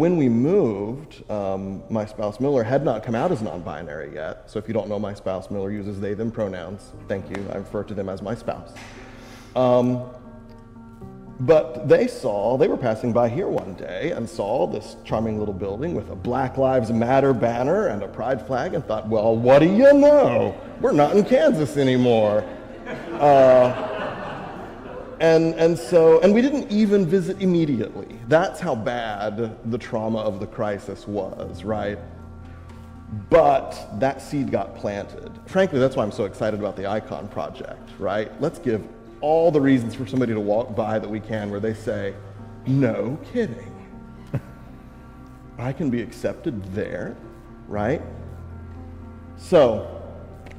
When we moved, my spouse Miller had not come out as non-binary yet. So if you don't know, my spouse Miller uses they, them pronouns. Thank you. I refer to them as my spouse. But they were passing by here one day and saw this charming little building with a Black Lives Matter banner and a pride flag and thought, well, what do you know? We're not in Kansas anymore. And we didn't even visit immediately. That's how bad the trauma of the crisis was, right? But that seed got planted. Frankly, that's why I'm so excited about the Icon Project, right? Let's give all the reasons for somebody to walk by that we can where they say, no kidding. I can be accepted there, right? So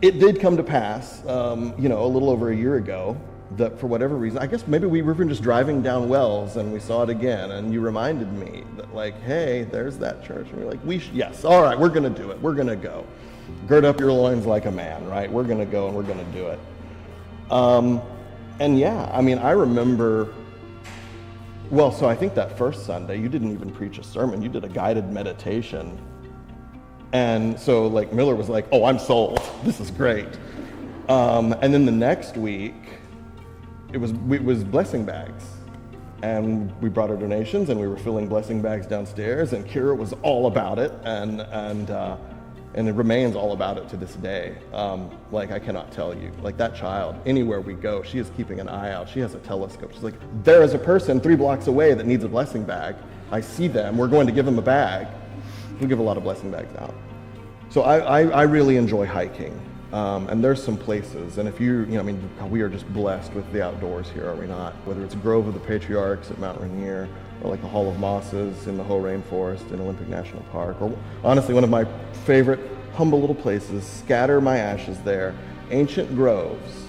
it did come to pass, a little over a year ago, that for whatever reason, I guess maybe we were just driving down Wells and we saw it again, and you reminded me that, like, hey, there's that church. And we're like, yes, all right, we're going to do it. We're going to go. Gird up your loins like a man, right? We're going to go and we're going to do it. And yeah, I remember, so I think that first Sunday, you didn't even preach a sermon. You did a guided meditation. And so, Miller was like, oh, I'm sold. This is great. And then the next week, it was blessing bags. And we brought our donations, and we were filling blessing bags downstairs, and Kira was all about it, and it remains all about it to this day. I cannot tell you. That child, anywhere we go, she is keeping an eye out. She has a telescope. She's like, there is a person 3 blocks away that needs a blessing bag. I see them. We're going to give them a bag. We give a lot of blessing bags out. So I really enjoy hiking. And there's some places, and if we are just blessed with the outdoors here, are we not? Whether it's Grove of the Patriarchs at Mount Rainier, or the Hall of Mosses in the Hoh Rainforest in Olympic National Park, or honestly, one of my favorite humble little places, scatter my ashes there, Ancient Groves.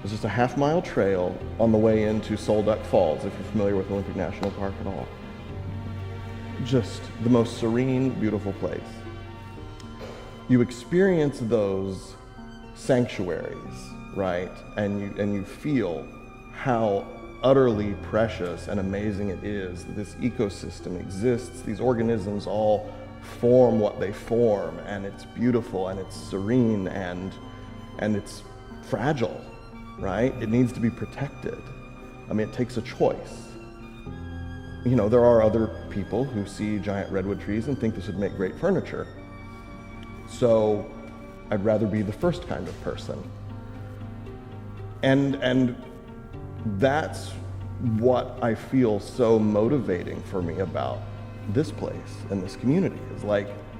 It's just a half-mile trail on the way into Solduck Falls, if you're familiar with Olympic National Park at all. Just the most serene, beautiful place. You experience those sanctuaries, right? And you feel how utterly precious and amazing it is that this ecosystem exists. These organisms all form what they form, and it's beautiful and it's serene and it's fragile, right? It needs to be protected. It takes a choice. There are other people who see giant redwood trees and think this would make great furniture. So I'd rather be the first kind of person. And that's what I feel so motivating for me about this place and this community is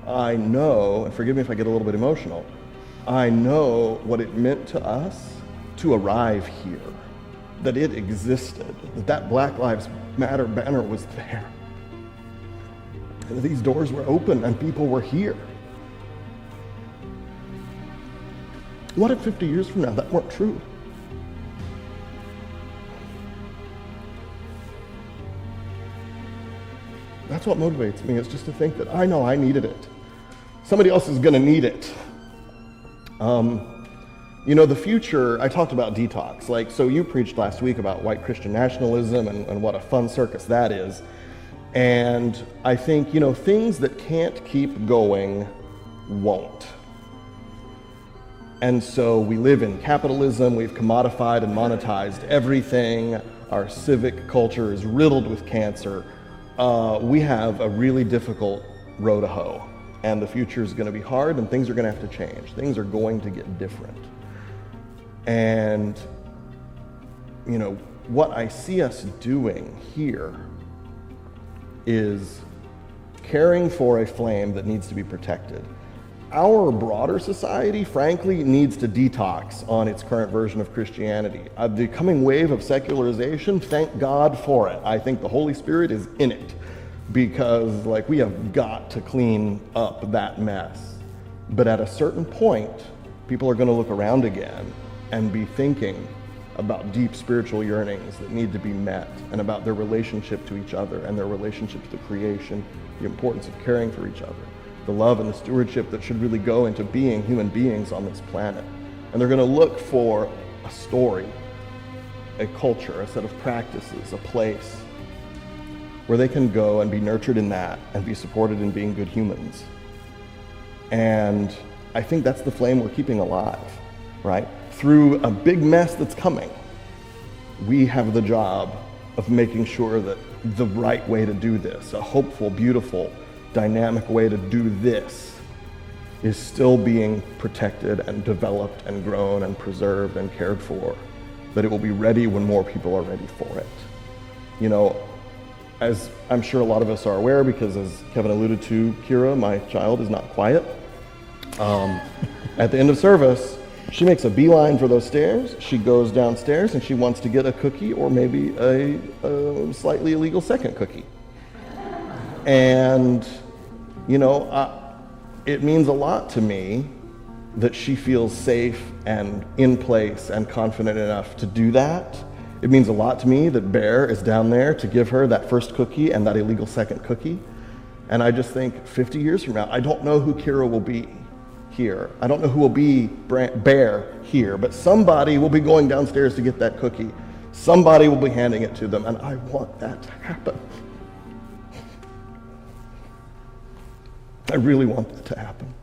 I know, and forgive me if I get a little bit emotional, I know what it meant to us to arrive here, that it existed, that Black Lives Matter banner was there, and these doors were open and people were here. What if 50 years from now that weren't true? That's what motivates me, is just to think that I know I needed it. Somebody else is gonna need it. The future, I talked about detox. So you preached last week about white Christian nationalism and what a fun circus that is. And I think, things that can't keep going won't. And so we live in capitalism, we've commodified and monetized everything. Our civic culture is riddled with cancer. We have a really difficult row to hoe, and the future is going to be hard, and things are going to have to change. Things are going to get different. And, what I see us doing here is caring for a flame that needs to be protected. Our broader society, frankly, needs to detox on its current version of Christianity. The coming wave of secularization, thank God for it. I think the Holy Spirit is in it because, we have got to clean up that mess. But at a certain point, people are going to look around again and be thinking about deep spiritual yearnings that need to be met, and about their relationship to each other and their relationship to the creation, the importance of caring for each other, the love and the stewardship that should really go into being human beings on this planet. And they're going to look for a story, a culture, a set of practices, a place where they can go and be nurtured in that and be supported in being good humans. And I think that's the flame we're keeping alive, right? Through a big mess that's coming, we have the job of making sure that the right way to do this, a hopeful, beautiful, dynamic way to do this, is still being protected and developed and grown and preserved and cared for, that it will be ready when more people are ready for it. You know, as I'm sure a lot of us are aware, because as Kevin alluded to, Kira, my child, is not quiet. At the end of service, she makes a beeline for those stairs. She goes downstairs and she wants to get a cookie or maybe a slightly illegal second cookie. And, you know, it means a lot to me that she feels safe and in place and confident enough to do that. It means a lot to me that Bear is down there to give her that first cookie and that illegal second cookie. And I just think 50 years from now, I don't know who Kira will be here. I don't know who will be Bear here, but somebody will be going downstairs to get that cookie. Somebody will be handing it to them, and I want that to happen. I really want that to happen.